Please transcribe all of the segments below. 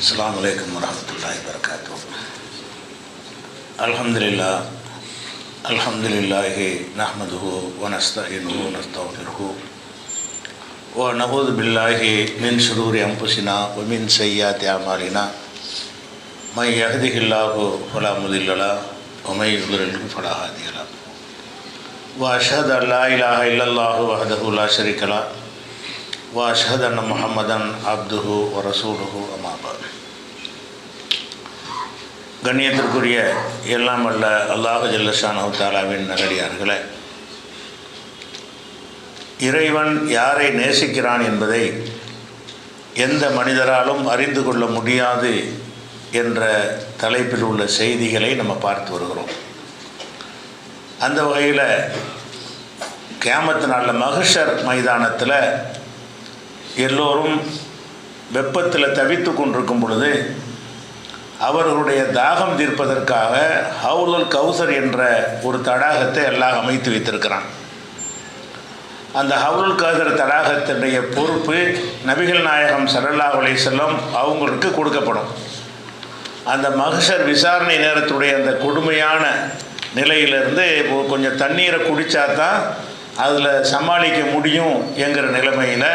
அஸ்ஸலாமு அலைக்கும் வரஹ்மத்துல்லாஹி வபரகாத்துஹு. அல்ஹம்துலில்லாஹி நஹ்மதுஹு வ நஸ்தஈனுஹு வ நஸ்தக்ஃபிருஹு வ நஊது பில்லாஹி மின் ஷுரூரி அன்ஃபுஸினா வ மின் ஸய்யிஆத்தி அமாலினா மை யஹ்திஹில்லாஹு ஃபலா முதில்ல லஹு வ மை யுضلில்ஹு ஃபலா ஹாதிய லஹு வ அஷ்ஹது அன் லா இலாஹா இல்லல்லாஹு வஹ்தஹு லா ஷரீக லஹு வ அஷ்ஹது அன்ன முஹம்மதன் அப்துஹு வ ரசூலுஹு அம்மா பஅத். கண்ணியத்திற்குரிய எல்லாம் வல்ல அல்லாஹ் ஜல்ல ஷானஹு தஆலாவின் நல்லடியார்களே, இறைவன் யாரை நேசிக்கிறான் என்பதை எந்த மனிதராலும் அறிந்து கொள்ள முடியாது என்ற தலைப்பில் உள்ள செய்திகளை நம்ம பார்த்து வருகிறோம். அந்த வகையில் கியாமத் நாளில் மஹ்ஷர் மைதானத்தில் எல்லோரும் வெப்பத்தில் தவித்து கொண்டிருக்கும் பொழுது அவர்களுடைய தாகம் தீர்ப்பதற்காக ஹவுலுல் கௌசர் என்ற ஒரு தடாகத்தை அல்லாஹ் அமைத்து வைத்திருக்கிறான். அந்த ஹவுலுல் கௌசர் தடாகத்தினுடைய பொறுப்பு நபிகள் நாயகம் ஸல்லல்லாஹு அலைஹி வஸல்லம் அவங்களுக்கு கொடுக்கப்படும். அந்த மஹ்ஷர் விசாரணை நேரத்துடைய அந்த கொடுமையான நிலையிலிருந்து கொஞ்சம் தண்ணீரை குடித்தா தான் அதில் சமாளிக்க முடியும் என்கிற நிலைமையில்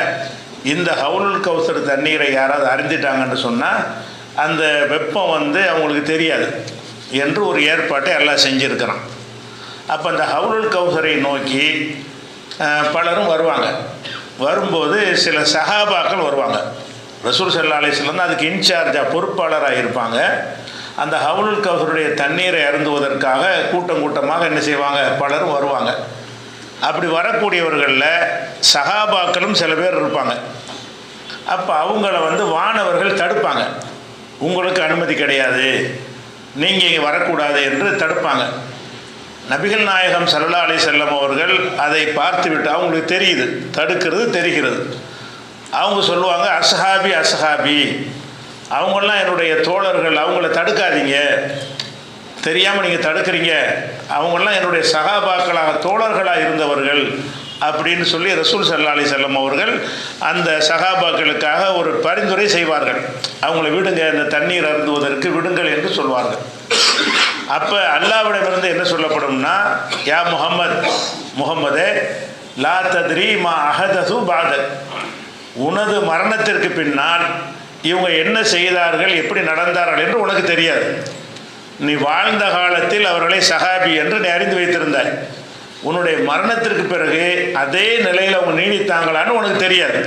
இந்த ஹவுலுல் கௌசர் தண்ணீரை யாராவது அறிந்துட்டாங்கன்னு சொன்னால் அந்த வெப்பம் அவங்களுக்கு தெரியாது என்று ஒரு ஏற்பாட்டை எல்லாம் செஞ்சுருக்கிறான். அப்போ அந்த ஹவுலுல் கௌசரை நோக்கி பலரும் வருவாங்க. வரும்போது சில சஹாபாக்கள் வருவாங்க. ரசூல் ஸல்லல்லாஹு அலைஹி வஸல்லம் அதுக்கு இன்சார்ஜாக பொறுப்பாளராக இருப்பாங்க. அந்த ஹவுலுல் கௌசருடைய தண்ணீரை அருந்துவதற்காக கூட்டம் கூட்டமாக என்ன செய்வாங்க, பலரும் வருவாங்க. அப்படி வரக்கூடியவர்களில் சஹாபாக்களும் சில பேர் இருப்பாங்க. அப்போ அவங்கள வானவர்கள் தடுப்பாங்க. உங்களுக்கு அனுமதி கிடையாது, நீங்கள் இங்கே வரக்கூடாது என்று தடுப்பாங்க. நபிகள் நாயகம் ஸல்லல்லாஹு அலைஹி வஸல்லம் அவர்கள் அதை பார்த்துவிட்டு அவங்களுக்கு தெரியுது, தடுக்கிறது தெரிகிறது. அவங்க சொல்லுவாங்க, அஸ்ஹாபி அஸ்ஹாபி, அவங்களாம் என்னுடைய தோழர்கள், அவங்கள தடுக்காதீங்க, தெரியாமல் நீங்கள் தடுக்கிறீங்க, அவங்களாம் என்னுடைய சஹாபாக்களாக தோழர்களாக இருந்தவர்கள் அப்படின்னு சொல்லி ரசூல் ஸல்லல்லாஹு அலைஹி வஸல்லம் அவர்கள் அந்த சஹாபாக்களுக்காக ஒரு பரிந்துரை செய்வார்கள். அவங்கள விடுங்க, இந்த தண்ணீர் அருந்துவதற்கு விடுங்கள் என்று சொல்வார்கள். அப்போ அல்லாஹ்விடமிருந்து என்ன சொல்லப்படும்னா, யா முஹம்மதே லா தத்ரி மா அஹதஸு பஅதக், உனது மரணத்திற்கு பின்னால் இவங்க என்ன செய்தார்கள், எப்படி நடந்தார்கள் என்று உனக்கு தெரியாது. நீ வாழ்ந்த காலத்தில் அவர்களை சஹாபி என்று நீ அறிந்து வைத்திருந்தாய். உன்னுடைய மரணத்திற்கு பிறகு அதே நிலையில் அவங்க நீடித்தாங்களான்னு உனக்கு தெரியாது.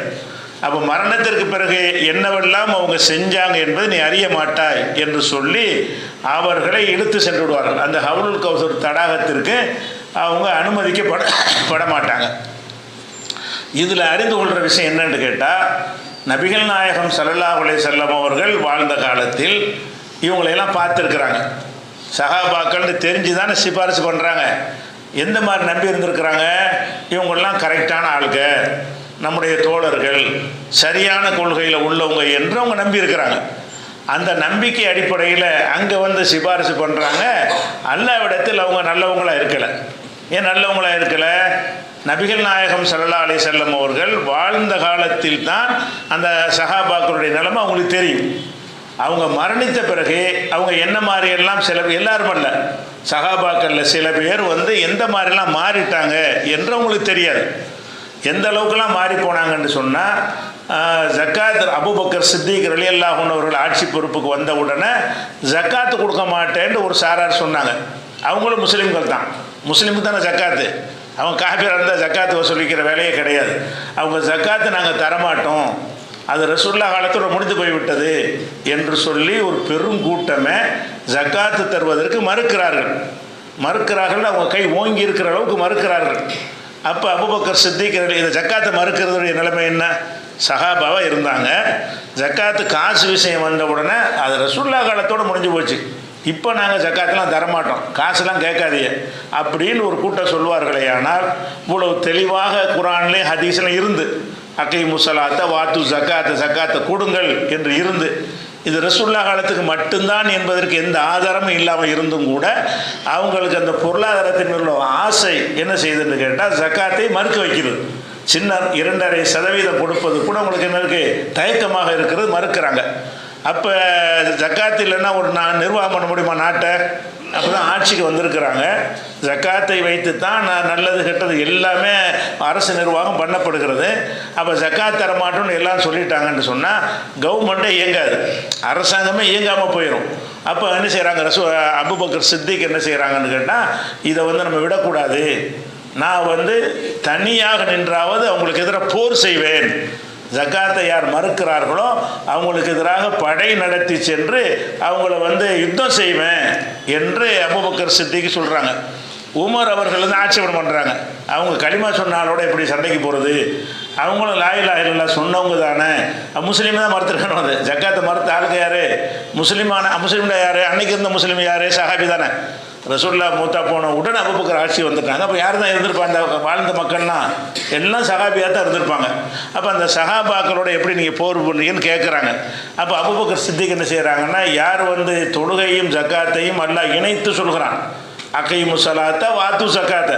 அப்போ மரணத்திற்கு பிறகு என்னவெல்லாம் அவங்க செஞ்சாங்க என்பது நீ அறிய மாட்டாய் என்று சொல்லி அவர்களை இழுத்து சென்று விடுவார்கள். அந்த ஹவுலுல் கௌசர் தடாகத்திற்கு அவங்க அனுமதிக்கப்பட மாட்டாங்க. இதில் அறிந்து கொள்கிற விஷயம் என்னன்னு கேட்டால், நபிகள் நாயகம் ஸல்லல்லாஹு அலைஹி வஸல்லம் அவர்கள் வாழ்ந்த காலத்தில் இவங்களையெல்லாம் பார்த்துருக்குறாங்க. சஹாபாக்கள்னு தெரிஞ்சு தானே சிபாரிசு பண்ணுறாங்க. எந்த மாதிரி நம்பி இருந்திருக்கிறாங்க, இவங்கெல்லாம் கரெக்டான ஆளுங்க, நம்முடைய தோழர்கள், சரியான கொள்கையில் உள்ளவங்க என்று அவங்க நம்பி இருக்கிறாங்க. அந்த நம்பிக்கை அடிப்படையில் அங்கே சிபாரிசு பண்ணுறாங்க. அல்லாஹ்விடத்தில் அவங்க நல்லவங்களாக இருக்கலை. ஏன் நல்லவங்களாக இருக்கலை? நபிகள் நாயகம் ஸல்லல்லாஹு அலைஹி வஸல்லம் அவர்கள் வாழ்ந்த காலத்தில் தான் அந்த சஹாபாக்களுடைய நிலைமை அவங்களுக்கு தெரியும். அவங்க மரணித்த பிறகு அவங்க என்ன மாதிரியெல்லாம் எல்லாரும் அல்ல, சஹாபாக்களில் சில பேர் எந்த மாதிரிலாம் மாறிட்டாங்க என்று அவங்களுக்கு தெரியாது. எந்த அளவுக்குலாம் மாறி போனாங்கன்னு சொன்னால், ஜக்காத் அபூபக்கர் சித்திக் ரலியல்லாஹு அன்ஹு அவர்கள் ஆட்சி பொறுப்புக்கு வந்த உடனே ஜக்காத்து கொடுக்க மாட்டேன்னு ஒரு சாரார் சொன்னாங்க. அவங்களும் முஸ்லீம்கள் தான், முஸ்லீமுக்கு தானே ஜக்காத்து. அவங்க காஃபிராக இருந்தால் ஜக்காத்து வசூலிக்கிற வேலையே கிடையாது. அவங்க ஜக்காத்து நாங்கள் தரமாட்டோம், அது ரசூலுல்லாஹ் காலத்தோடு முடிந்து போய்விட்டது என்று சொல்லி ஒரு பெரும் கூட்டமே ஜக்காத்து தருவதற்கு மறுக்கிறார்கள். அவங்க கை ஓங்கி இருக்கிற அளவுக்கு மறுக்கிறார்கள். அப்போ அபூபக்கர் சித்திக் இந்த ஜக்காத்தை மறுக்கிறதுடைய நிலைமை என்ன? சஹாபாவாக இருந்தாங்க. ஜக்காத்து காசு விஷயம் வந்த உடனே அது ரசூலுல்லாஹ் காலத்தோடு முடிஞ்சு போச்சு. இப்போ நாங்கள் ஜக்காத்தெலாம் தரமாட்டோம், காசுலாம் கேட்காதீங்க அப்படின்னு ஒரு கூட்டம் சொல்வார்களே. ஆனால் இவ்வளவு தெளிவாக குர்ஆன்லே ஹதீஸ்லாம் இருந்து, அகீமு ஸலாத்த வாத்து ஜக்காத்தை கொடுங்கள் என்று இருந்து, இது ரசூலுல்லாஹ் காலத்துக்கு மட்டும்தான் என்பதற்கு எந்த ஆதாரமும் இல்லாமல் இருந்தும் கூட அவங்களுக்கு அந்த பொருளாதாரத்தின் உள்ள ஆசை என்ன செய்யுதுன்னு கேட்டால் ஜக்காத்தை மறுக்க வைக்கிறது. சின்ன 2.5% கொடுப்பது கூட உங்களுக்கு என்ன இருக்குது, தயக்கமாக இருக்கிறது, மறுக்கிறாங்க. அப்போ ஜக்காத்து இல்லைன்னா ஒரு நிர்வாகம் பண்ண முடியுமா நாட்டை? அப்போ தான் ஆட்சிக்கு வந்திருக்கிறாங்க. ஜக்காத்தை வைத்து தான் நல்லது கெட்டது எல்லாமே அரசு நிர்வாகம் பண்ணப்படுகிறது. அப்போ ஜக்காத் தரமாட்டோன்னு எல்லாம் சொல்லிட்டாங்கன்னு சொன்னால் கவர்மெண்ட்டே இயங்காது, அரசாங்கமே இயங்காமல் போயிடும். அப்போ என்ன செய்கிறாங்க, அபூபக்கர் சித்திக் என்ன செய்கிறாங்கன்னு கேட்டால், இதை வந்து நம்ம விடக்கூடாது, நான் தனியாக நின்றாவது அவங்களுக்கு எதிராக போர் செய்வேன், ஜக்காத்தை யார் மறுக்கிறார்களோ அவங்களுக்கு எதிராக படை நடத்தி சென்று அவங்கள யுத்தம் செய்வேன் என்று அபூபக்கர் சித்திக்கு சொல்கிறாங்க. உமர் அவர்கள் ஆட்சேபம் பண்ணுறாங்க, அவங்க களிமா சொன்னாலோட எப்படி சண்டைக்கு போகிறது, அவங்களும் லா இலாஹ இல்லல்லாஹ் சொன்னவங்க தானே, முஸ்லீம் தான் மறுத்துருக்கணும். அது ஜக்காத்தை மறுத்த ஆளுக்கு யார்? முஸ்லீம்ல யார்? அன்னைக்கு இருந்த முஸ்லீம் யார்? சஹாபி தானே. ரசூல்லா மூத்தா போன உடனே அபூபக்கர் ஆட்சி வந்துட்டாங்க. அப்போ யார் தான் இருந்திருப்பாங்க? அந்த வாழ்ந்த மக்கள்லாம் எல்லாம் சஹாபியாக தான் இருந்திருப்பாங்க. அப்போ அந்த சஹாபாக்களோட எப்படி நீங்கள் போர் பண்ணுறீங்கன்னு கேட்குறாங்க. அப்போ அபூபக்கர் சித்திக் என்ன செய்கிறாங்கன்னா, யார் தொழுகையும் ஜக்காத்தையும் அல்லாஹ் இணைத்து சொல்கிறான், அகைமு ஸலாத்த வாத்து ஜக்காத்த,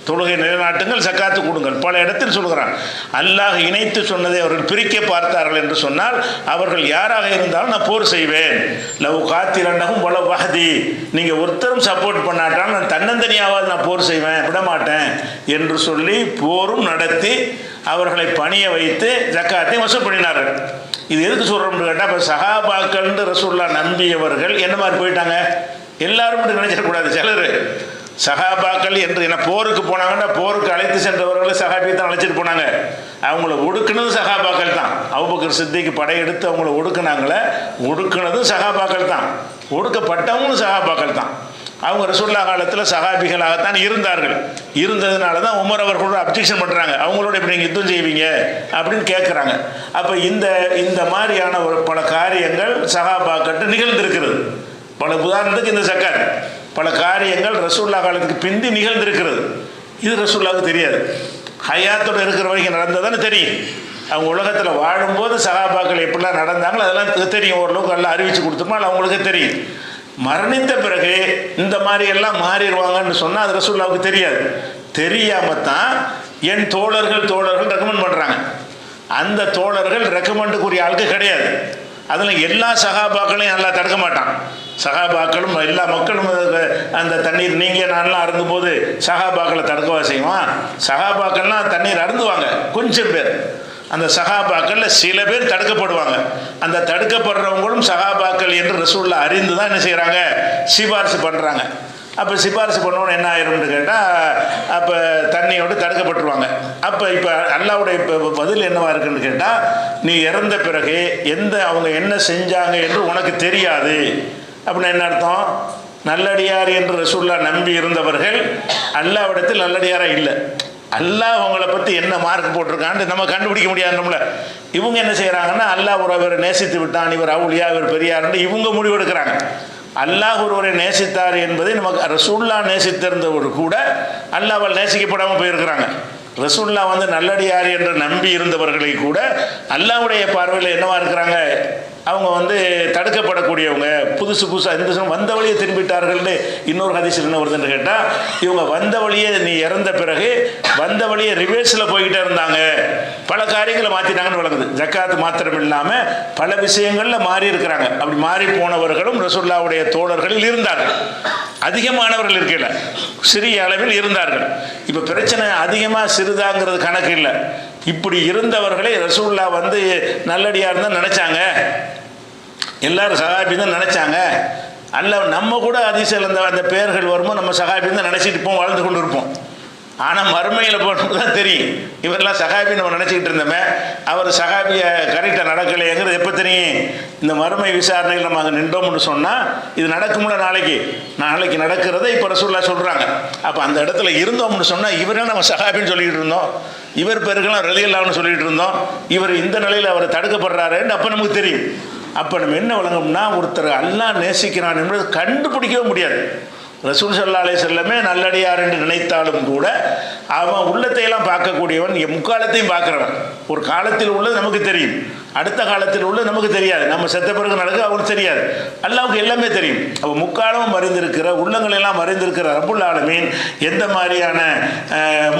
தொழுகை நிலைநாட்டுங்கள், ஜக்காத்து கொடுங்கள், பல இடத்தில் சொல்கிறான். அல்லாஹ் இணைத்து சொன்னதை அவர்கள் பிரிக்க பார்த்தார்கள் என்று சொன்னால் அவர்கள் யாராக இருந்தாலும் நான் போர் செய்வேன். லவ் காத்திரண்டகும் போல வஹதி, நீங்கள் ஒருத்தரும் சப்போர்ட் பண்ணாட்டாலும் நான் தன்னந்தனியாவது நான் போர் செய்வேன், விடமாட்டேன் என்று சொல்லி போரும் நடத்தி அவர்களை பணிய வைத்து ஜக்காத்தை வசூல் பண்ணினார்கள். இது எதுக்கு சொல்கிறோம்னு கேட்டால், இப்போ சஹாபாக்கள்னு ரசூல்லா நம்பியவர்கள் என்ன மாதிரி போயிட்டாங்க? எல்லாரும் மட்டும் நினைச்சிடக்கூடாது. சிலர் சஹாபாக்கள் என்று என்ன போருக்கு போனாங்கன்னா போருக்கு அழைத்து சென்றவர்களை சஹாபியை தான் அழைச்சிட்டு போனாங்க. அவங்கள ஒடுக்குனது சஹாபாக்கள் தான். அபூபக்கர் சித்திக்கு படையெடுத்து அவங்கள ஒடுக்குனதும் சஹாபாக்கள் தான், ஒடுக்கப்பட்டவங்களும் சஹாபாக்கள் தான். அவங்க ரசூலுல்லாஹ் காலத்தில் சஹாபிகளாகத்தான் இருந்தார்கள். இருந்ததுனால தான் உமர் அவர்களோட அப்ஜெக்ஷன் பண்ணுறாங்க, அவங்களோட இப்படி நீங்கள் யுத்தம் செய்வீங்க அப்படின்னு கேட்குறாங்க. அப்போ இந்த மாதிரியான ஒரு பல காரியங்கள் சஹாபாக்கிட்ட நிகழ்ந்திருக்கிறது. பல உதாரணத்துக்கு இந்த ஜக்காத் பல காரியங்கள் ரசூலுல்லாஹ் காலத்துக்கு பிந்தி நிகழ்ந்திருக்கிறது. இது ரசூலுல்லாஹ்வுக்கு தெரியாது. ஹயாத்தோடு இருக்கிற வரைக்கும் நடந்ததானே தெரியும். அவங்க உலகத்தில் வாழும்போது சஹாபாக்கள் எப்படிலாம் நடந்தாங்களோ அதெல்லாம் தெரியும். ஓரளவுக்கு எல்லாம் அறிவித்து கொடுத்தோம்னா அவங்களுக்கு தெரியும். மரணித்த பிறகு இந்த மாதிரி எல்லாம் மாறிடுவாங்கன்னு சொன்னால் அது ரசூலுல்லாஹ்வுக்கு தெரியாது. தெரியாமல் தான் என் தோழர்கள் ரெக்கமெண்ட் பண்ணுறாங்க. அந்த தோழர்கள் ரெக்கமெண்டுக்குரிய ஆளுக்கு கிடையாது. அதில் எல்லா சஹாபாக்களையும் நல்லா தடுக்க மாட்டான். சஹாபாக்களும் எல்லா மக்களும் அந்த தண்ணீர் நீங்கள் நான்லாம் அருந்தும்போது சஹாபாக்களை தடுக்கவா செய்வான்? சஹாபாக்கள்லாம் தண்ணீர் அருந்துவாங்க கொஞ்சம் பேர். அந்த சஹாபாக்களில் சில பேர் தடுக்கப்படுவாங்க. அந்த தடுக்கப்படுறவங்களும் சஹாபாக்கள் என்று ரசூலுல்லாஹ் அறிந்து தான் என்ன செய்கிறாங்க, சிபாரிசு பண்ணுறாங்க. அப்போ சிபாரிசு பண்ணோன்னு என்ன ஆயிரும்னு கேட்டால், அப்போ தண்ணியோடு தடுக்கப்பட்டுருவாங்க. அப்போ இப்போ அல்லாஹ்வுடைய பதில் என்னவா இருக்குன்னு கேட்டால், நீ இறந்த பிறகு அவங்க என்ன செஞ்சாங்க என்று உனக்கு தெரியாது அப்படின்னு என்ன அர்த்தம்? நல்லடியார் என்று ரசூலுல்லாஹ் நம்பி இருந்தவர்கள் அல்லாஹ்விடத்தில் நல்லடியாராக இல்லை. அல்லாஹ் அவங்கள பற்றி என்ன மார்க் போட்டிருக்கான்னு நம்ம கண்டுபிடிக்க முடியாதுல. இவங்க என்ன செய்கிறாங்கன்னா, அல்லாஹ் ஒருவரை நேசித்து விட்டான், இவர் அவுலியா, இவர் பெரியார்னு இவங்க முடிவெடுக்கிறாங்க. அல்லாஹ் ஒருவரை நேசித்தார் என்பதை நமக்கு ரசூலுல்லாஹ் நேசித்திருந்தவர் கூட அல்லாஹ்வால் நேசிக்கப்படாமல் போயிருக்கிறாங்க. ரசூலுல்லாஹ் நல்லடியார் என்று நம்பி இருந்தவர்களை கூட அல்லாஹ்வுடைய பார்வையில் என்னவா இருக்கிறாங்க, அவங்க தடுக்கப்படக்கூடியவங்க. புதுசாக இந்த வந்த வழியை திரும்பிட்டார்கள்னு இன்னொரு ஹதீஸில் என்ன வருதுன்னு கேட்டால், இவங்க வந்த வழியை நீ இறந்த பிறகு வந்த வழியை ரிவேர்ஸில் போய்கிட்டே இருந்தாங்க, பல காரியங்களை மாற்றிட்டாங்கன்னு வழங்குது. ஜக்காத்து மாத்திரம் இல்லாமல் பல விஷயங்களில் மாறி இருக்கிறாங்க. அப்படி மாறி போனவர்களும் ரசூலுல்லாஹ்வுடைய தோழர்களில் இருந்தார்கள். அதிகமானவர்கள் இருக்கல, சிறிய அளவில் இருந்தார்கள். இப்போ பிரச்சனை அதிகமாக சிறிதாங்கிறது கணக்கு இல்லை. இப்படி இருந்தவர்களை ரசூலுல்லாஹ் நல்லடியார் தான் நினச்சாங்க, எல்லாரும் சஹாபி தான் நினச்சாங்க. அல்ல நம்ம கூட ஹதீஸில் அந்த பெயர்கள் வரும்போது நம்ம சஹாபி தான் நினச்சிட்டு இருப்போம், வாழ்ந்து கொண்டு இருப்போம். ஆனால் மறுமையில் போட்டு தான் தெரியும் இவரெல்லாம் சஹாபி நம்ம நினச்சிக்கிட்டு இருந்தோமே, அவர் சஹாபியை கரெக்டாக நடக்கலைங்கிறது எப்போ தெரியும்? இந்த மறுமை விசாரணையில் நம்ம அங்கே நின்றோம்னு சொன்னால் இது நடக்கும்ல, நாளைக்கு நடக்கிறத இப்போ ரசூலுல்லாஹ் சொல்கிறாங்க. அப்போ அந்த இடத்துல இருந்தோம்னு சொன்னால் இவரெல்லாம் நம்ம சஹாபின்னு சொல்லிக்கிட்டு இருந்தோம், இவர் பேருக்கெல்லாம் ரலியல்லாஹுன்னு சொல்லிகிட்டு இருந்தோம், இவர் இந்த நிலையில் அவர் தடுக்கப்படுறாருன்னு அப்போ நமக்கு தெரியும். அப்போ நம்ம என்ன விளங்கும்னா, ஒருத்தர் அல்லாஹ் நேசிக்கிறான் என்பது கண்டுபிடிக்கவே முடியாது. ரசூல் ஸல்லல்லாஹு அலைஹி வஸல்லம் நல்லடியார் என்று நினைத்தாலும் கூட அவன் உள்ளத்தையெல்லாம் பார்க்கக்கூடியவன், முக்காலத்தையும் பார்க்குறவன். ஒரு காலத்தில் உள்ளது நமக்கு தெரியும், அடுத்த காலத்தில் உள்ளது நமக்கு தெரியாது. நம்ம செத்த பிறகு நடக்க அவனுக்கு தெரியாது. அல்லாஹ்வுக்கு எல்லாமே தெரியும். அவன் முக்காலமும் மறைந்திருக்கிற, உள்ளங்கள் எல்லாம் மறைந்திருக்கிற ரப்புல் ஆலமீன் எந்த மாதிரியான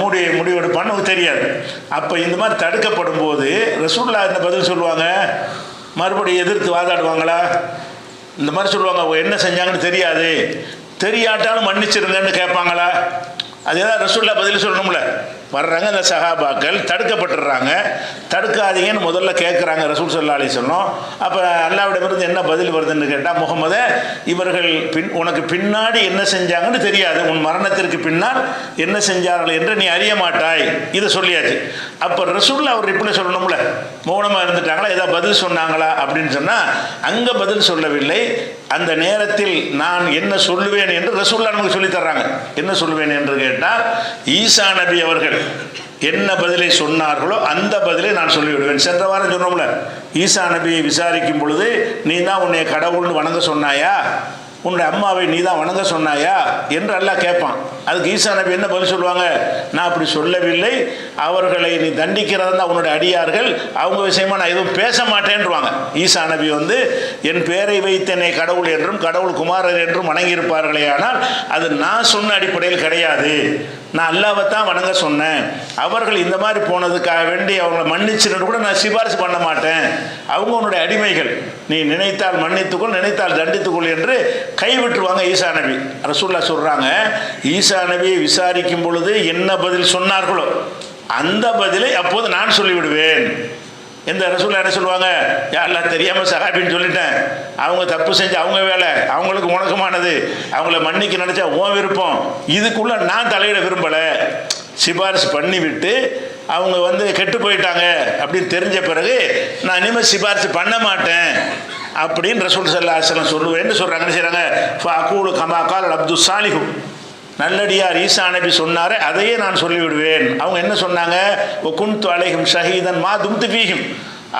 முடிவெடுப்பான்னு நமக்கு தெரியாது. அப்போ இந்த மாதிரி தடுக்கப்படும் போது ரசூலுல்லாஹ் என்ன பதில் சொல்லுவாங்க? மறுபடியும் எதிர்த்து வாதாடுவாங்களா? இந்த மாதிரி சொல்லுவாங்க, என்ன செஞ்சாங்கன்னு தெரியாது, தெரியாட்டாலும் மன்னிச்சிருங்கன்னு கேட்பாங்களா? அது ஏதாவது ரசூலுல்லாஹ் பதில் சொல்லணும்ல. வர்றாங்க இந்த சஹாபாக்கள், தடுக்கப்பட்டுடுறாங்க. தடுக்காதீங்கன்னு முதல்ல கேட்குறாங்க ரசூல் ஸல்லல்லாஹு அலைஹி வஸல்லம். அப்போ அல்லாஹ்விடமிருந்து என்ன பதில் வருதுன்னு கேட்டால், முகமதே, இவர்கள் உனக்கு பின்னாடி என்ன செஞ்சாங்கன்னு தெரியாது, உன் மரணத்திற்கு பின்னால் என்ன செஞ்சார்கள் என்று நீ அறிய மாட்டாய். இதை சொல்லியாச்சு. அப்போ ரசூலுல்லாஹ் அவர் ரிப்ளை சொல்லணும்ல. மௌனமாக இருந்துட்டாங்களா, ஏதாவது பதில் சொன்னாங்களா அப்படின்னு சொன்னால் அங்கே பதில் சொல்லவில்லை. அந்த நேரத்தில் நான் என்ன சொல்லுவேன் என்று ரசூலுல்லாஹ் நமக்கு சொல்லித் தர்றாங்க. என்ன சொல்லுவேன் என்று கேட்டால், ஈசா நபி அவர்கள் என்ன பதிலை சொன்னார்களோ அந்த பதிலை நான் சொல்லிவிடுவேன். சென்ற வாரம் சொன்னோம்ல, ஈசா நபியை விசாரிக்கும் பொழுது, நீ தான் உன்னை கடவுள்னு வணங்க சொன்னாயா, உன்னுடைய அம்மாவை நீ தான் வணங்க சொன்னாயா என்று அல்லாஹ் கேட்பான். அதுக்கு ஈசா நபி என்ன பதில் சொல்லுவாங்க? நான் அப்படி சொல்லவில்லை, அவர்களை நீ தண்டிக்கிறது தான் உன்னுடைய அடியார்கள், அவங்க விஷயமா நான் எதுவும் பேச மாட்டேன்ருவாங்க. ஈசா நபி என் பேரை வைத்து என்னை கடவுள் என்றும் கடவுள் குமாரர் என்றும் வணங்கியிருப்பார்களே, ஆனால் அது நான் சொன்ன அடிப்படையில் கிடையாது, நான் அல்லாவை தான் வணங்க சொன்னேன். அவர்கள் இந்த மாதிரி போனதுக்காக வேண்டி அவங்களை மன்னிச்சுன்னு கூட நான் சிபாரிசு பண்ண மாட்டேன். அவங்க உன்னுடைய அடிமைகள், நீ நினைத்தால் மன்னித்துக்கொள், நினைத்தால் தண்டித்துக்கொள் என்று கைவிட்டுருவாங்க ஈசா நபி. ரசூலுல்லாஹ் சொல்கிறாங்க, ஈசா நபியை விசாரிக்கும் பொழுது என்ன பதில் சொன்னார்களோ அந்த பதிலை அப்போது நான் சொல்லிவிடுவேன். எந்த ரசூலுல்லாஹ் என்ன சொல்லுவாங்க? யா அல்லாஹ், தெரியாமல் சஹாபின்னு சொல்லிட்டேன், அவங்க தப்பு செஞ்சு அவங்க வேலை, அவங்களுக்கு உணக்கமானது, அவங்கள மன்னிக்க நினச்சா உன் விருப்பம், இதுக்குள்ளே நான் தலையிட விரும்பலை, சிபாரிசு பண்ணிவிட்டு அவங்க கெட்டு போயிட்டாங்க அப்படின்னு தெரிஞ்ச பிறகு நான் இனிமேல் சிபாரிசு பண்ண மாட்டேன் அப்படின்னு ரசூல் ஸல்லல்லாஹு அலைஹி வஸல்லம் சொல்லுவேன்னு சொல்கிறாங்க. என்ன செய்கிறாங்க? ஃபஅகூலு கமா கால அப்துஸ் சாலிஹு, நல்லடியார் ஈசா நபி சொன்னாரே அதையே நான் சொல்லிவிடுவேன். அவங்க என்ன சொன்னாங்க? குன்து அலைஹிம் ஷஹீதன் மா தும்து ஃபீஹிம்,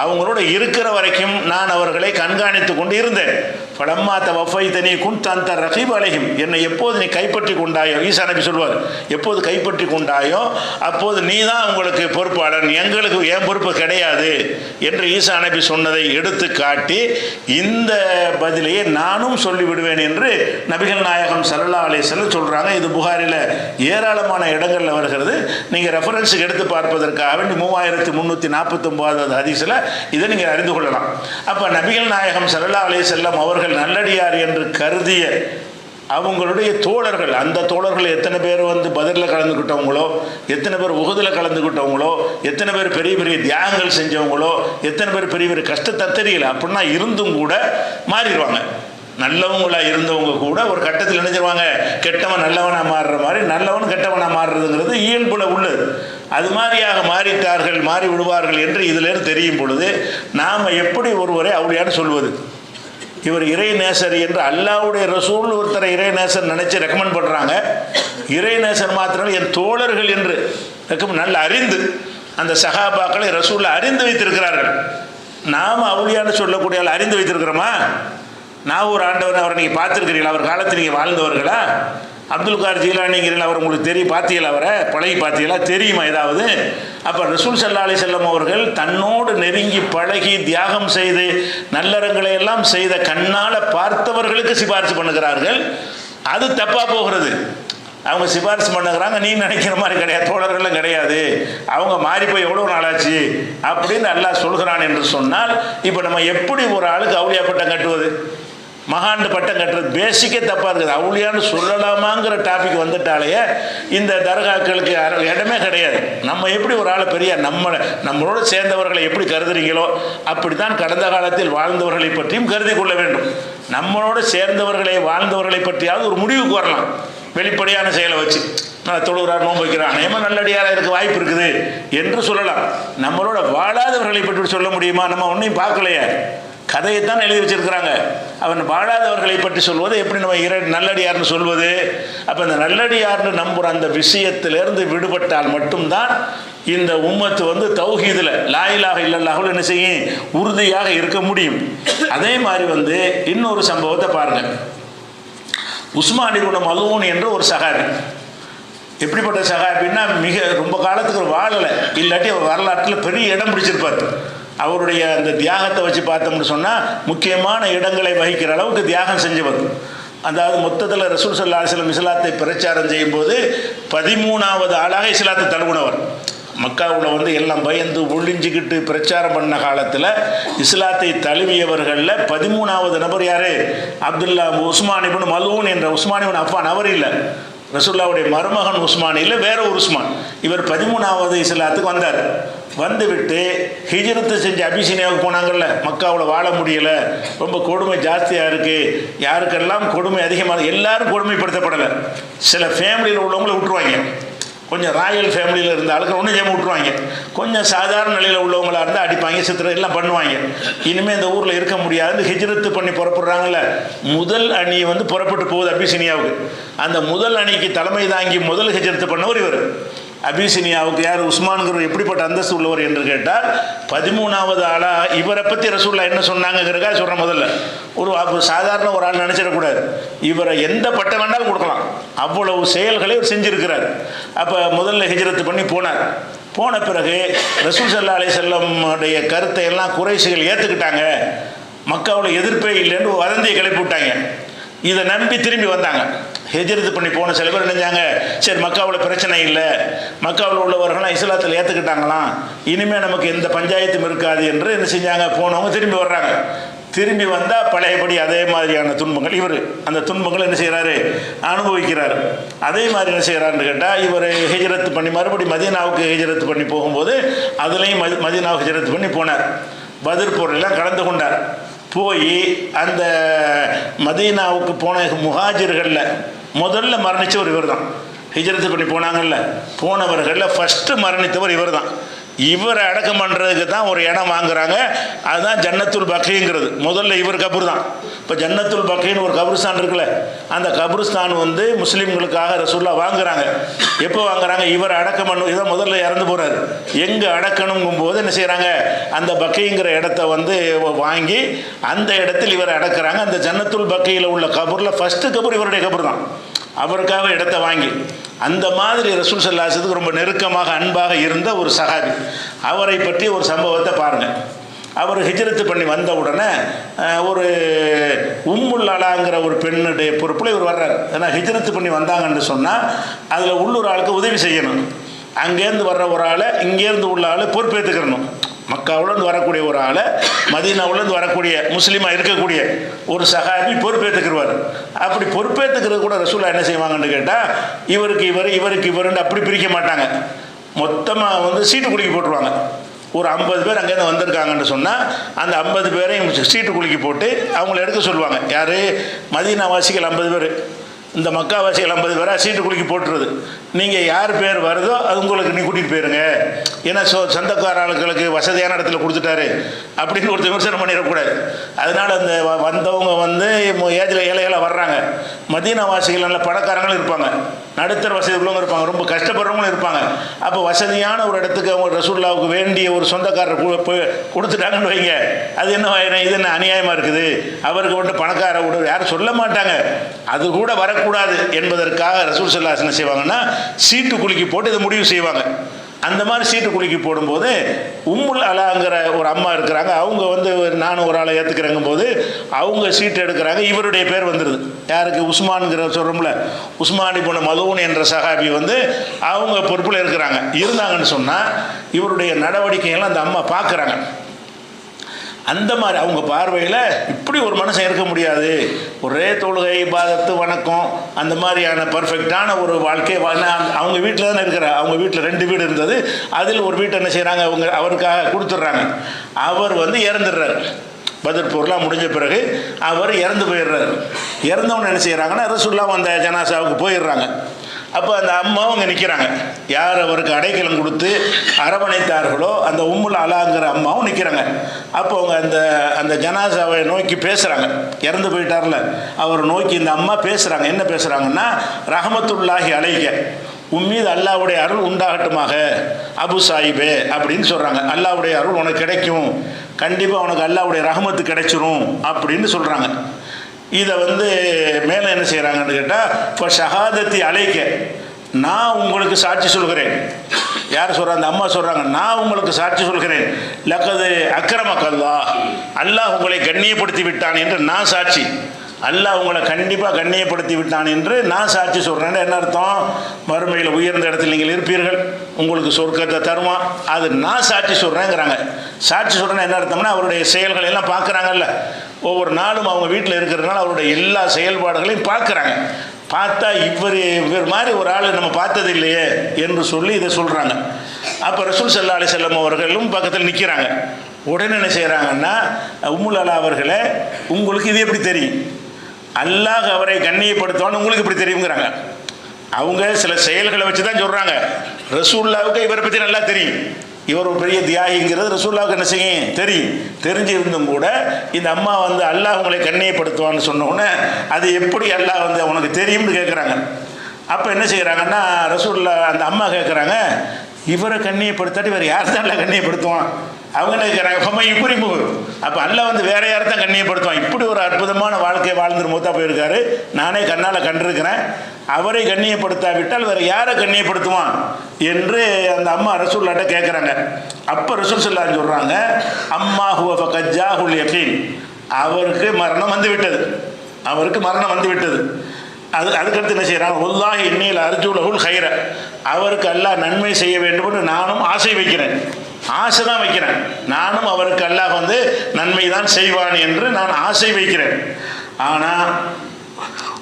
அவங்களோட இருக்கிற வரைக்கும் நான் அவர்களை கண்காணித்து கொண்டு இருந்தேன். பலம்மா தவஃபைதனி குன்த அந்த ரகீப் அலைஹிம், என்னை எப்போது நீ கைப்பற்றி கொண்டாயோ, ஈசா நபி சொல்வார், எப்போது கைப்பற்றி கொண்டாயோ அப்போது நீ தான் உங்களுக்கு பொறுப்பாளன், எங்களுக்கு ஏன் பொறுப்பு கிடையாது என்று ஈசா நபி சொன்னதை எடுத்து காட்டி இந்த பதிலையே நானும் சொல்லிவிடுவேன் என்று நபிகள் நாயகம் ஸல்லல்லாஹு அலைஹி வஸல்லம் சொல்கிறாங்க. இது புகாரில் ஏராளமான இடங்களில் வருகிறது. நீங்கள் ரெஃபரன்ஸுக்கு எடுத்து பார்ப்பதற்காக வேண்டி 3349 ஹதீஸில் இதை நீங்கள் அறிந்து கொள்ளலாம். அப்போ நபிகள் நாயகம் ஸல்லல்லாஹு அலைஹி வஸல்லம் அவர்கள் நல்லடியார் என்று கருதிய அவங்களுடைய தோழர்கள், அந்த தோழர்கள் எத்தனை பேர் பத்ரில் கலந்துக்கிட்டவங்களோ, எத்தனை பேர் உஹுதில் கலந்துக்கிட்டவங்களோ, எத்தனை பேர் பெரிய பெரிய தியாகங்கள் செஞ்சவங்களோ, எத்தனை பேர் பெரிய பெரிய கஷ்டத்தை தெரியல அப்படின்னா இருந்தும் கூட மாறிடுவாங்க. நல்லவங்களாக இருந்தவங்க கூட ஒரு கட்டத்தில் நினைச்சிருவாங்க, கெட்டவன் நல்லவனாக மாறுற மாதிரி நல்லவன் கெட்டவனாக மாறுறதுங்கிறது இயல்புல உள்ளது. அது மாதிரியாக மாறிட்டார்கள், மாறி விடுவார்கள் என்று இதிலேருந்து தெரியும் பொழுது நாம் எப்படி ஒருவரை அவுளியான்னு சொல்வது? இவர் இறை நேசர் என்று அல்லாஹ்வுடைய ரசூல் ஒருத்தரை இறை நேசர் நினைச்சு ரெக்கமெண்ட் பண்ணுறாங்க. இறை நேசர் மாத்திரம் என் தோழர்கள் என்று நல்ல அறிந்து அந்த சஹாபாக்களை ரசூல்ல அறிந்து வைத்திருக்கிறார்கள். நாம் அவுளியான்னு சொல்லக்கூடிய ஆள் அறிந்து வைத்திருக்கிறோமா? நான் ஒரு ஆண்டவர், அவரை நீங்கள் பார்த்துருக்கிறீங்களா? அவர் காலத்தில் நீங்கள் வாழ்ந்தவர்களா? அப்துல் கார் ஜீலானிங்கிறீங்களா? அவர் உங்களுக்கு தெரியும், பார்த்தீங்களா? அவரை பழகி பார்த்தீங்களா? தெரியுமா ஏதாவது? அப்போ ரசூல் ஸல்லல்லாஹு அலைஹி வஸல்லம் அவர்கள் தன்னோடு நெருங்கி பழகி தியாகம் செய்து நல்லறங்களை எல்லாம் செய்த கண்ணால் பார்த்தவர்களுக்கு சிபாரிசு பண்ணுகிறார்கள். அது தப்பாக போகிறது. அவங்க சிபாரிசு பண்ணுகிறாங்க, நீ நினைக்கிற மாதிரி கிடையாது, தோழர்களும் கிடையாது, அவங்க மாறி போய் எவ்வளோ நாளாச்சு அப்படின்னு அல்லாஹ் சொல்கிறான் என்று சொன்னால், இப்போ நம்ம எப்படி ஒரு ஆளுக்கு அவுலியா பட்டம் கட்டுவது, மகாண்டு பட்டம் கட்டுறது பேசிக்கே தப்பாக இருக்குது. அவுளியான்னு சொல்லலாமாங்கிற டாபிக் வந்துட்டாலேயே இந்த தர்காக்களுக்கு இடமே கிடையாது. நம்ம எப்படி ஒரு ஆளை பெரிய நம்மளோட சேர்ந்தவர்களை எப்படி கருதுறீங்களோ அப்படி தான் கடந்த காலத்தில் வாழ்ந்தவர்களை பற்றியும் கருதி கொள்ள வேண்டும். நம்மளோட சேர்ந்தவர்களை வாழ்ந்தவர்களை பற்றியாவது ஒரு முடிவுக்கு வரலாம். வெளிப்படையான செயலை வச்சு நான் தொழுகிறார், நோன்பு வைக்கிறான், ஏமா நல்லடியாராக இருக்க வாய்ப்பு இருக்குது என்று சொல்லலாம். நம்மளோட வாழாதவர்களை பற்றி சொல்ல முடியுமா? நம்ம ஒன்றையும் பார்க்கலையே, கதையைத்தான் எழுதி வச்சிருக்கிறாங்க. அவன் வாழாதவர்களை பற்றி சொல்வது எப்படி நம்ம நல்லடியார்னு சொல்வது? அப்போ இந்த நல்லடியார்னு நம்புகிற அந்த விஷயத்திலிருந்து விடுபட்டால் மட்டும்தான் இந்த உம்மத்து தௌஹீதில் லா இலாஹ இல்லல்லாஹுல என்ன செய்யும், உறுதியாக இருக்க முடியும். அதே மாதிரி இன்னொரு சம்பவத்தை பாருங்கள். உஸ்மான் இப்னு மலூன் என்ற ஒரு சஹாபி. எப்படிப்பட்ட சஹாபின்னா, மிக ரொம்ப காலத்துக்கு வாழலை, இல்லாட்டி வரலாற்றில் பெரிய இடம் பிடிச்சிருப்பார். அவருடைய அந்த தியாகத்தை வச்சு பார்த்தோம்னு சொன்னால் முக்கியமான இடங்களை வகிக்கிற அளவுக்கு தியாகம் செஞ்சவர். அதாவது மொத்தத்தில் ரசூல் ஸல்லல்லாஹு அலைஹி வஸல்லம் இஸ்லாத்தை பிரச்சாரம் செய்யும்போது 13வது ஆளாக இஸ்லாத்தை தழுவினவர். மக்காவில் வந்து எல்லாம் பயந்து ஒழிஞ்சிக்கிட்டு பிரச்சாரம் பண்ண காலத்தில் இஸ்லாத்தை தழுவியவர்களில் 13வது நபர் யார்? அப்துல்லா உஸ்மான் இப்னு மலூன் என்ற உஸ்மான் இப்னு அஃபான். அவர் இல்லை, ரசூலுல்லாஹ்வுடைய மருமகன் உஸ்மான் இல்லை, வேற ஒரு உஸ்மான். இவர் 13வது இஸ்லாத்துக்கு வந்தார். வந்துவிட்டு ஹிஜ்ரத்து செஞ்சு அபிசீனியாவுக்கு போனாங்கல்ல, மக்காவில் வாழ முடியலை, ரொம்ப கொடுமை ஜாஸ்தியாக இருக்குது, யாருக்கெல்லாம் கொடுமை அதிகமாக, எல்லாரும் கொடுமைப்படுத்தப்படலை. சில ஃபேமிலியில் உள்ளவங்களை விட்டுருவாங்க, கொஞ்சம் ராயல் ஃபேமிலியில் இருந்த ஆளுக்கு ஒன்றும் செய்ய விட்டுருவாங்க, கொஞ்சம் சாதாரண நிலையில் உள்ளவங்களாக இருந்தால் அடிப்பாங்க, சித்திரம் எல்லாம் பண்ணுவாங்க. இனிமேல் இந்த ஊரில் இருக்க முடியாதுன்னு ஹிஜ்ரத்து பண்ணி புறப்படுறாங்கல்ல, முதல் அணி வந்து புறப்பட்டு போகுது அபிசீனியாவுக்கு. அந்த முதல் அணிக்கு தலைமை தாங்கி முதல் ஹிஜ்ரத்து பண்ணவர் இவர். அபிசீனியாவுக்கு யார்? உஸ்மான்கிறவர் எப்படிப்பட்ட அந்தஸ்து உள்ளவர் என்று கேட்டால் 13வது ஆளாக இவரை பற்றி ரசூலுல்லாஹ் என்ன சொன்னாங்கிறக்காக சொல்கிறேன். முதல்ல ஒரு சாதாரண ஒரு ஆள் நினச்சிடக்கூடாது, இவரை எந்த பட்டம் வேண்டாலும் கொடுக்கலாம், அவ்வளவு செயல்களை இவர் செஞ்சுருக்கிறார். அப்போ முதல்ல ஹிஜ்ரத்து பண்ணி போனார். போன பிறகு ரசூல் ஸல்லல்லாஹு அலைஹி வஸல்லம் உடைய கருத்தை எல்லாம் குறைஷிகள் ஏற்றுக்கிட்டாங்க, மக்காவில் எதிர்ப்பே இல்லைன்னு வதந்தியை கிளப்பி விட்டாங்க. இதை நம்பி திரும்பி வந்தாங்க. ஹிஜ்ரத்து பண்ணி போன சில பேர் நினைஞ்சாங்க, சரி மக்காவில் பிரச்சனை இல்லை, மக்காவில் உள்ளவர்கள்லாம் இஸ்லாத்தில் ஏற்றுக்கிட்டாங்களாம், இனிமேல் நமக்கு எந்த பஞ்சாயத்தும் இருக்காது என்று என்ன செஞ்சாங்க, போனவங்க திரும்பி வர்றாங்க. திரும்பி வந்தால் பழையபடி அதே மாதிரியான துன்பங்கள், இவர் அந்த துன்பங்கள் என்ன செய்கிறாரு, அனுபவிக்கிறார். அதே மாதிரி என்ன செய்கிறாருன்னு கேட்டால், இவர் ஹிஜ்ரத்து பண்ணி மறுபடி மதீனாவுக்கு ஹிஜ்ரத்து பண்ணி போகும்போது அதுலேயும் மதீனாவுக்கு ஹிஜ்ரத்து பண்ணி போனார். பத்ர் போரெல்லாம் கலந்து கொண்டார். போய் அந்த மதீனாவுக்கு போன முஹாஜிர்களில் முதல்ல மரணித்தவர் இவர் தான். ஹிஜ்ரத்து பண்ணி போனாங்கல்ல, போனவர்களில் ஃபஸ்ட்டு மரணித்தவர் இவர் தான். இவரை அடக்கம் பண்ணுறதுக்கு தான் ஒரு இடம் வாங்குறாங்க, அதுதான் ஜன்னத்துல் பக்கீங்கிறது. முதல்ல இவர் கபர் தான். இப்போ ஜன்னத்துல் பக்கீன்னு ஒரு கபருஸ்தான் இருக்குல்ல, அந்த கபருஸ்தான் வந்து முஸ்லீம்களுக்காக ரசூலுல்லாஹ் வாங்குறாங்க. எப்போ வாங்குறாங்க? இவர் அடக்கம் பண்ணும், இதான் முதல்ல இறந்து போகிறார், எங்கே அடக்கணுங்கும் போது என்ன செய்கிறாங்க, அந்த பக்கீங்கிற இடத்த வந்து வாங்கி அந்த இடத்தில் இவரை அடக்கிறாங்க. அந்த ஜன்னத்துல் பக்கீயில் உள்ள கபூரில் ஃபஸ்ட்டு கபூர் இவருடைய கபூர் தான், அவருக்காக இடத்த வாங்கி. அந்த மாதிரி ரசூல் ஸல்லல்லாஹு அலைஹி வஸல்லம் ரொம்ப நெருக்கமாக அன்பாக இருந்த ஒரு சஹாபி. அவரை பற்றி ஒரு சம்பவத்தை பாருங்கள். அவர் ஹிஜ்ரத்து பண்ணி வந்த உடனே ஒரு உம்முல் அலாங்கிற ஒரு பெண்ணுடைய பொறுப்பில் இவர் வர்றார். ஏன்னா ஹிஜ்ரத்து பண்ணி வந்தாங்கன்னு சொன்னால் அதில் உள்ளூர் ஆளுக்கு உதவி செய்யணும். அங்கேருந்து வர்ற ஒரு ஆளை இங்கேருந்து உள்ள ஆள் பொறுப்பேற்றுக்கிறணும். மக்காவிலேருந்து வரக்கூடிய ஒரு ஆளை மதீனாவிலேருந்து வரக்கூடிய முஸ்லீமாக இருக்கக்கூடிய ஒரு சஹாபி பொறுப்பேற்றுக்குருவார். அப்படி பொறுப்பேற்றுக்கிறது கூட ரசூலுல்லாஹ் என்ன செய்வாங்கன்னு கேட்டால், இவருக்கு இவர் இவருக்கு இவருன்னு அப்படி பிரிக்க மாட்டாங்க, மொத்தமாக வந்து சீட்டு குலுக்கி போட்டுருவாங்க. ஒரு 50 பேர் அங்கேருந்து வந்திருக்காங்கன்னு சொன்னால் அந்த 50 பேரையும் சீட்டு குலுக்கி போட்டு அவங்கள எடுக்க சொல்லுவாங்க. யார்? மதீனாவாசிகள் 50 பேர், இந்த மக்காவாசிகள் 50 பேராக சீட்டு குலுக்கி போட்டுருது. நீங்கள் யார் பேர் வருதோ அது உங்களுக்கு நீ கூட்டிகிட்டு போயிருங்க, ஏன்னா சொந்தக்கார ஆளுகளுக்கு வசதியான இடத்துல கொடுத்துட்டாரு அப்படின்னு ஒரு விமர்சனம் பண்ணிடக்கூடாது. அதனால் அந்த வந்தவங்க வந்து ஏஜில் ஏழைகளாக வர்றாங்க. மதீனாவாசிகள் நல்ல பணக்காரங்களும் இருப்பாங்க, நடுத்தர வசதி உள்ளவங்க இருப்பாங்க, ரொம்ப கஷ்டப்படுறவங்களும் இருப்பாங்க. அப்போ வசதியான ஒரு இடத்துக்கு அவங்க ரசூலுல்லாஹ்வுக்கு வேண்டிய ஒரு சொந்தக்காரர் கொடுத்துட்டாங்கன்னு வைங்க, அது என்ன இது என்ன அநியாயமாக இருக்குது, அவருக்கு மட்டும் பணக்கார விட யாரும் சொல்ல மாட்டாங்க. அது கூட வரக்கூடாது என்பதற்காக ரசூல் ஸல்லல்லாஹு அலைஹி வஸல்லம் செய்வாங்கன்னா சீட்டு குலுக்கி போட்டு இதை முடிவு செய்வாங்க. அந்த மாதிரி சீட்டு குலுக்கி போடும்போது உம்முல் அலாங்கிற ஒரு அம்மா இருக்கிறாங்க, அவங்க வந்து நானும் ஒரு ஆளை ஏற்றுக்கிறங்கும் போது அவங்க சீட்டு எடுக்கிறாங்க. இவருடைய பேர் வந்துடுது. யாருக்கு? உஸ்மான்ங்கிற சொல்கிறோம்ல, உஸ்மான் இப்னு மலூன் என்ற சஹாபி வந்து அவங்க பொறுப்பில் இருக்கிறாங்க. இருந்தாங்கன்னு சொன்னால் இவருடைய நடவடிக்கைகள்லாம் அந்த அம்மா பார்க்குறாங்க. அந்த மாதிரி அவங்க பார்வையில் இப்படி ஒரு மனுஷன் இருக்க முடியாது, ஒரே தொழுகை இபாதத்து வணக்கம் அந்த மாதிரியான பர்ஃபெக்டான ஒரு வாழ்க்கை அவங்க வீட்டில் தானே இருக்கிறார். அவங்க வீட்டில் 2 வீடு இருந்தது, அதில் ஒரு வீட்டை என்ன செய்கிறாங்க, அவங்க அவருக்காக கொடுத்துட்றாங்க. அவர் வந்து இறந்துடுறார். பத்ர் போர்லாம் முடிஞ்ச பிறகு அவர் இறந்து போயிடுறாரு. இறந்தவங்க என்ன செய்கிறாங்கன்னா ரசூலுல்லாஹ் அந்த ஜனாசாவுக்கு போயிடுறாங்க. அப்போ அந்த அம்மாவும் அங்கே நிற்கிறாங்க. யார் அவருக்கு அடைக்கலம் கொடுத்து அரவணைத்தார்களோ அந்த உம்முல் அலாங்கிற அம்மாவும் நிற்கிறாங்க. அப்போ அவங்க அந்த ஜனாசாவை நோக்கி பேசுகிறாங்க. இறந்து போயிட்டார்ல அவர் நோக்கி இந்த அம்மா பேசுகிறாங்க. என்ன பேசுகிறாங்கன்னா, ரஹமத்துல்லாஹி அலைக, உம்மீது அல்லாஹ்வுடைய அருள் உண்டாகட்டுமாக அபு சாயிபே அப்படின்னு சொல்கிறாங்க. அல்லாஹ்வுடைய அருள் உனக்கு கிடைக்கும், கண்டிப்பாக உனக்கு அல்லாஹ்வுடைய ரஹமத்து கிடைச்சிரும் அப்படின்னு சொல்கிறாங்க. இதை வந்து மேலே என்ன செய்கிறாங்கன்னு கேட்டால், இப்போ ஷஹாதத்தி அலைக்க, நான் உங்களுக்கு சாட்சி சொல்கிறேன். யார் சொல்கிறா? அந்த அம்மா சொல்கிறாங்க, நான் உங்களுக்கு சாட்சி சொல்கிறேன். லக்கது அக்ரமக்கல்லாஹ், அல்லாஹ் உங்களை கண்ணியப்படுத்தி விட்டான் என்று நான் சாட்சி. அல்லாஹ் உங்களை கண்டிப்பாக கண்ணியப்படுத்தி விட்டான் என்று நான் சாட்சி சொல்கிறேன்னு என்ன அர்த்தம்? மறுமையில் உயர்ந்த இடத்தில் நீங்கள் இருப்பீர்கள், உங்களுக்கு சொர்க்கத்தை தருவான், அது நான் சாட்சி சொல்கிறேங்கிறாங்க. சாட்சி சொல்கிறேன்னு என்ன அர்த்தம்னா அவருடைய செயல்களை எல்லாம் பார்க்குறாங்கல்ல, ஒவ்வொரு நாளும் அவங்க வீட்டில் இருக்கிறதுனால அவருடைய எல்லா செயல்பாடுகளையும் பார்க்குறாங்க. பார்த்தா இவர் மாதிரி ஒரு ஆள் நம்ம பார்த்தது இல்லையே என்று சொல்லி இதை சொல்கிறாங்க. அப்போ ரசூல் ஸல்லல்லாஹு அலைஹி வஸல்லம் அவர்களும் பக்கத்தில் நிற்கிறாங்க. உடனே என்ன செய்கிறாங்கன்னா, உம்முல் அலா அவர்களே, உங்களுக்கு இது எப்படி தெரியும்? அல்லாஹ் அவரை கண்ணியப்படுத்துவான்னு உங்களுக்கு எப்படி தெரியுங்கிறாங்க. அவங்க சில செயல்களை வச்சு தான் சொல்கிறாங்க. ரசூலுல்லாவுக்கு இவரை பற்றி நல்லா தெரியும், இவர் ஒரு பெரிய தியாகிங்கிறது ரசூலுல்லாவுக்கு என்ன செய்யும் தெரியும். தெரிஞ்சிருந்தும் கூட இந்த அம்மா வந்து அல்லாஹ் உங்களை கண்ணியப்படுத்துவான்னு சொன்னோன்னே அது எப்படி அல்லாஹ் வந்து உனக்கு தெரியும்னு கேட்குறாங்க. அப்போ என்ன செய்கிறாங்கன்னா ரசூலுல்லாஹ் அந்த அம்மா கேட்குறாங்க, இவரை கண்ணியப்படுத்தாட்டி வேறு யார் தான் அல்லாஹ் கண்ணியப்படுத்துவான்? அவங்க என்ன கேட்குறாங்க, ஃபமை யுக்ரிமு, அப்போ அல்லாஹ் வந்து வேற யாரை தான் கண்ணியப்படுத்துவான்? இப்படி ஒரு அற்புதமான வாழ்க்கையை வாழ்ந்துட்டு மூத்தா போயிருக்காரு, நானே கண்ணால் கண்டிருக்கிறேன், அவரை கண்ணியப்படுத்தாவிட்டால் வேறு யாரை கண்ணியப்படுத்துவான் என்று அந்த அம்மா ரசூலுல்லாஹ்ட்ட கேட்குறாங்க. அப்போ ரசூல் ஸல்லல்லாஹு சொல்கிறாங்க, அம்மா ஹுவ ஃபகஜ்ஜாஹுல் யகீன், அவருக்கு மரணம் வந்து விட்டது, அவருக்கு மரணம் வந்து விட்டது. அதுக்கடுத்து என்ன செய்கிறாங்க, வல்லாஹி இன்னில் அர்ஜுலஹுல் ஹைர, அவருக்கு அல்லாஹ் நன்மை செய்ய வேண்டும் என்று நானும் ஆசை வைக்கிறேன், ஆசை தான் வைக்கிறேன், நானும் அவருக்கு அல்லாஹ் வந்து நன்மை தான் செய்வான் என்று நான் ஆசை வைக்கிறேன். ஆனால்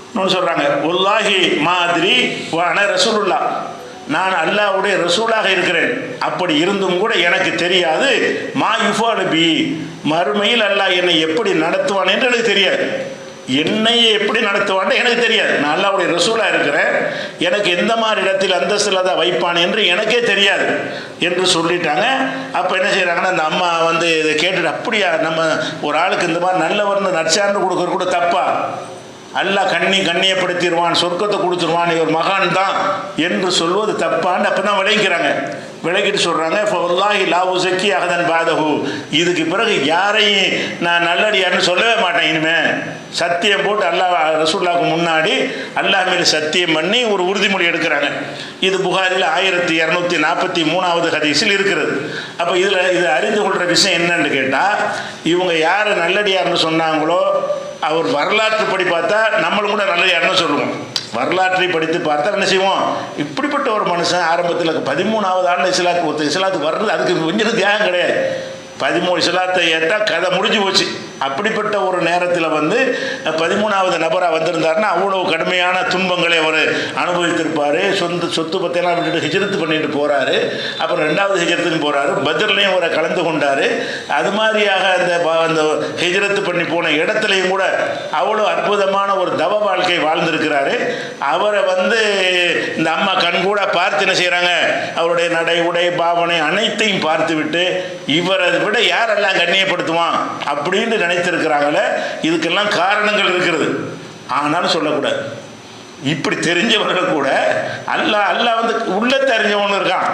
இன்னொன்று சொல்கிறாங்க, வல்லாஹி மாதிரி வான ரசூலுல்லாஹ், நான் அல்லாஹ்வுடைய ரசூலாக இருக்கிறேன், அப்படி இருந்தும் கூட எனக்கு தெரியாது மா யுஃபாலு பி, மறுமையில் அல்லாஹ் என்னை எப்படி நடத்துவான் என்று எனக்கு தெரியாது. என்னை எப்படி நடத்துவான்னு எனக்கு தெரியாது, நான் அல்லாஹ்வுடைய ரசூலாக இருக்கிறேன், எனக்கு எந்த மாதிரி இடத்தில் அந்தஸ்தில் தான் வைப்பான் என்று எனக்கே தெரியாது என்று சொல்லிட்டாங்க. அப்போ என்ன செய்கிறாங்கன்னா அந்த அம்மா வந்து இதை கேட்டுட்டு, அப்படியா நம்ம ஒரு ஆளுக்கு இந்த மாதிரி நல்லவர்னு நற்சான்று கொடுக்குறது கூட தப்பா? அல்லாஹ் கண்ணியப்படுத்திடுவான், சொர்க்கத்தை கொடுத்துருவான், இவர் மகான் தான் என்று சொல்வது தப்பான்னு அப்போ தான் விளைக்கிறாங்க. விளக்கிட்டு சொல்கிறாங்க, ஃபவல்லாஹி லா உஸக்கி அஹதன் பாதஹு, இதுக்கு பிறகு யாரையும் நான் நல்லடியார்னு சொல்லவே மாட்டேன் இனிமே. சத்தியம் போட்டு அல்லாஹ் ரசூலுல்லாஹ்க்கு முன்னாடி அல்லாஹ் மீது சத்தியம் பண்ணி ஒரு உறுதிமொழி எடுக்கிறாங்க. இது புகாரில் 1243வது ஹதீஸில் இருக்கிறது. அப்போ இது அறிந்து கொள்கிற விஷயம் என்னன்னு கேட்டால், இவங்க யார் நல்லடியார்னு சொன்னாங்களோ அவர் வரலாற்று படி பார்த்தா நம்மளும் கூட நல்லடியார்னு சொல்லுவோம். வரலாற்றை படித்து பார்த்தா என்ன செய்வோம், இப்படிப்பட்ட ஒரு மனுஷன் ஆரம்பத்தில் 13வது ஆண்டு இஸ்லாத்துக்கு வர்றது அதுக்கு கொஞ்சம் தியாகம் கிடையாது. 13 இஸ்லாத்தை ஏற்றா கதை முடிஞ்சு போச்சு. அப்படிப்பட்ட ஒரு நேரத்தில் வந்து 13வது நபராக வந்திருந்தாருன்னா அவ்வளோ கடுமையான துன்பங்களை அவர் அனுபவித்திருப்பார். சொத்து பத்தையெல்லாம் விட்டுட்டு ஹிஜ்ரத்து பண்ணிட்டு போகிறாரு. அப்புறம் 2வது ஹிஜ்ரத்துக்கு போகிறாரு, பத்ர்லையும் அவரை கலந்து கொண்டார். அது மாதிரியாக அந்த ஹிஜ்ரத்து பண்ணி போன இடத்துலையும் கூட அவ்வளோ அற்புதமான ஒரு தவ வாழ்க்கை வாழ்ந்திருக்கிறாரு. அவரை வந்து இந்த அம்மா கண்கூட பார்த்து என்ன செய்கிறாங்க, அவருடைய நடை உடை பாவனை அனைத்தையும் பார்த்து விட்டு இவரை விட யாரெல்லாம் கண்ணியப்படுத்துவான் அப்படின்னு நினைத்திருக்கிறாங்களே. இதுக்கெல்லாம் காரணங்கள் இருக்கிறது, ஆனாலும் சொல்லக்கூடாது. இப்படி தெரிஞ்சவர்கள் கூட அல்லாஹ் வந்து உள்ள தெரிஞ்சவன் இருக்கான்,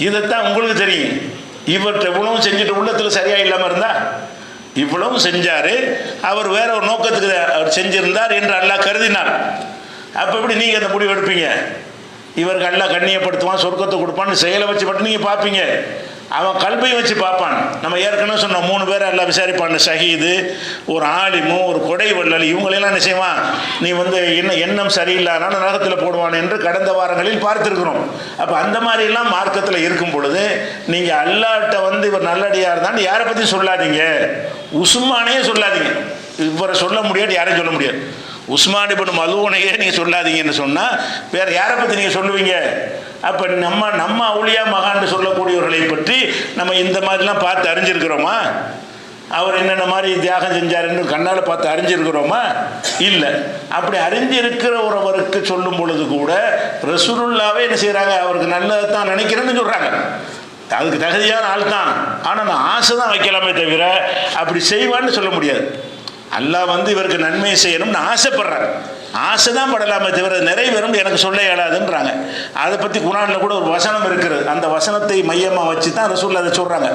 இதைத்தான் உங்களுக்கு தெரியும். இவற்றை இவ்வளவும் செஞ்சுட்டு உள்ளத்தில் சரியா இல்லாமல் இருந்தா, இவ்வளவும் செஞ்சாரு, அவர் வேற ஒரு நோக்கத்துக்கு அவர் செஞ்சிருந்தார் என்று அல்லாஹ் கருதினார். அப்போ எப்படி நீங்கள் அந்த முடிவு எடுப்பீங்க? இவருக்கு அல்லாஹ் கண்ணியப்படுத்துவான், சொர்க்கத்தை கொடுப்பான்னு செயலை வச்சு மட்டும் நீங்கள் பார்ப்பீங்க. அவன் கல்வியை வச்சு பார்ப்பான். நம்ம ஏற்கனவே சொன்ன 3 பேரை எல்லாம் விசாரிப்பான், ஷஹீது, ஒரு ஆலிமு, ஒரு கொடை வள்ளல், இவங்களெல்லாம் என்ன செய்வான், நீ வந்து எண்ணம் சரியில்லாதனால நரகத்தில் போடுவான் என்று கடந்த வாரங்களில் பார்த்துருக்குறோம். அப்போ அந்த மாதிரிலாம் மார்க்கத்தில் இருக்கும் பொழுது நீங்கள் அல்லாஹ்ட்ட வந்து இவர் நல்லடியார் தான் யாரை பற்றி சொல்லாதீங்க, உஸ்மானையே சொல்லாதீங்க. இவரை சொல்ல முடியாது, யாரையும் சொல்ல முடியாது. உஸ்மான் இப்னு மலூனையே நீங்கள் சொல்லாதீங்கன்னு சொன்னால் வேறு யாரை பற்றி நீங்கள் சொல்லுவீங்க? அப்போ நம்ம அவுலியா மகான்னு சொல்லக்கூடியவர்களை பற்றி நம்ம இந்த மாதிரிலாம் பார்த்து அறிஞ்சிருக்கிறோமா? அவர் என்னென்ன மாதிரி தியாகம் செஞ்சாருன்னு கண்ணால் பார்த்து அறிஞ்சிருக்கிறோமா? இல்லை. அப்படி அறிஞ்சிருக்கிற ஒருவருக்கு சொல்லும் பொழுது கூட ரசூலுல்லாவே என்ன செய்கிறாங்க, அவருக்கு நல்லதை தான் நினைக்கிறேன்னு சொல்கிறாங்க. அதுக்கு தகுதியான ஆள் தான், ஆனால் நான் ஆசை தான் வைக்கலாமே தவிர அப்படி செய்வான்னு சொல்ல முடியாது. அல்லாஹ் வந்து இவருக்கு நன்மை செய்யணும்னு ஆசைப்படுறாங்க, ஆசை தான் படலாமே தவிர நிறைவேறும் எனக்கு சொல்ல இயலாதுன்றாங்க. அதை பற்றி குர்ஆனில் கூட ஒரு வசனம் இருக்கிறது, அந்த வசனத்தை மையமாக வச்சு தான் ரசூலுல்லாஹ் அதை சொல்கிறாங்க.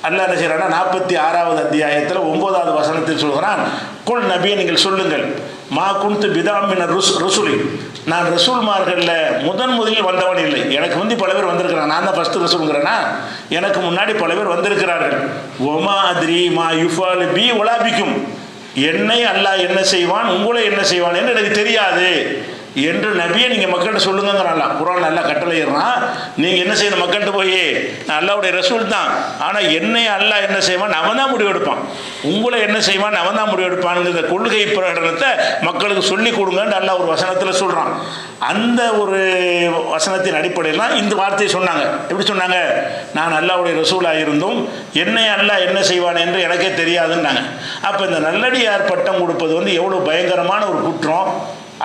அல்லாஹ் என்ன செய்கிறான்னா 46வது அத்தியாயத்தில் 9வது வசனத்தில் சொல்கிறான், குல் நபியை நீங்கள் சொல்லுங்கள், மா குன்து பிதாமின் ரசூலி, நான் ரசூல்மார்களில் முதலில் வந்தவன் இல்லை. எனக்கு முந்தி பல பேர் வந்திருக்கிறான், நான் தான் ஃபஸ்ட்டு ரசூலுங்கிறேன்னா எனக்கு முன்னாடி பல பேர் வந்திருக்கிறார்கள். ஒமா அத்ரி மா யுஃபாலு பி ஒலாபிக்கும், என்னை அல்லாஹ் என்ன செய்வான், உங்களை என்ன செய்வான் என்று எனக்கு தெரியாது என்று நபியை நீங்கள் மக்கள்கிட்ட சொல்லுங்கிறான்ல. குர்ஆன் நல்லா கட்டளையிடுறான். நீங்கள் என்ன செய்யணும், மக்கள்கிட்ட போய் நான் அல்லாஹ்வுடைய ரசூல் தான், ஆனால் என்னை அல்லாஹ் என்ன செய்வான் அவன் தான் முடிவெடுப்பான், உங்களை என்ன செய்வான் அவன் தான் முடிவெடுப்பான்ங்கிற கொள்கை பிரகடனத்தை மக்களுக்கு சொல்லி கொடுங்கன்னு அல்லாஹ் ஒரு வசனத்தில் சொல்கிறான். அந்த ஒரு வசனத்தின் அடிப்படையில் தான் இந்த வார்த்தையை சொன்னாங்க. எப்படி சொன்னாங்க, நான் அல்லாஹ்வுடைய ரசூலாக இருந்தும் என்னை அல்லாஹ் என்ன செய்வான் என்று எனக்கே தெரியாதுன்னாங்க. அப்போ இந்த நல்லடியார் பட்டம் கொடுப்பது வந்து எவ்வளோ பயங்கரமான ஒரு குற்றம்,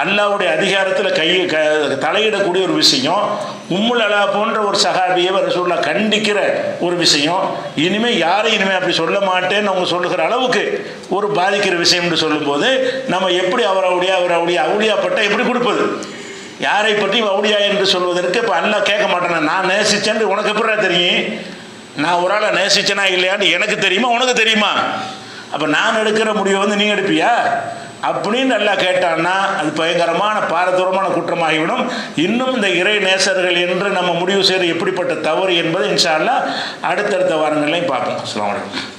அல்லாஹ்வுடைய அதிகாரத்தில் தலையிடக்கூடிய ஒரு விஷயம். உம்முல் அலா போன்ற ஒரு சஹாபியை ரசூலுல்லாஹ் கண்டிக்கிற ஒரு விஷயம். இனிமேல் யாரும் இனிமேல் அப்படி சொல்ல மாட்டேன்னு அவங்க சொல்லுகிற அளவுக்கு ஒரு பாதிக்கிற விஷயம்னு சொல்லும்போது நம்ம எப்படி அவர் அவுளியா பட்டம் எப்படி கொடுப்பது, யாரை பற்றி அவுளியா என்று சொல்வதற்கு இப்போ அல்லாஹ் கேட்க மாட்டேன். நான் நேசிச்சேன்னு உனக்கு எப்படா தெரியும், நான் ஒரு ஆளை நேசிச்சேனா இல்லையான்னு எனக்கு தெரியுமா உனக்கு தெரியுமா, அப்போ நான் எடுக்கிற முடிவை வந்து நீ எடுப்பியா அப்படின்னு நல்லா கேட்டான்னா அது பயங்கரமான பாரதூரமான குற்றமாகிவிடும். இன்னும் இந்த இறை நேசர்கள் என்று நம்ம முடிவு செய்கிற எப்படிப்பட்ட தவறு என்பதை இன்ஷா அல்லாஹ் அடுத்தடுத்த வாரங்களையும் பார்ப்போம். அஸ்ஸலாமு அலைக்கும்.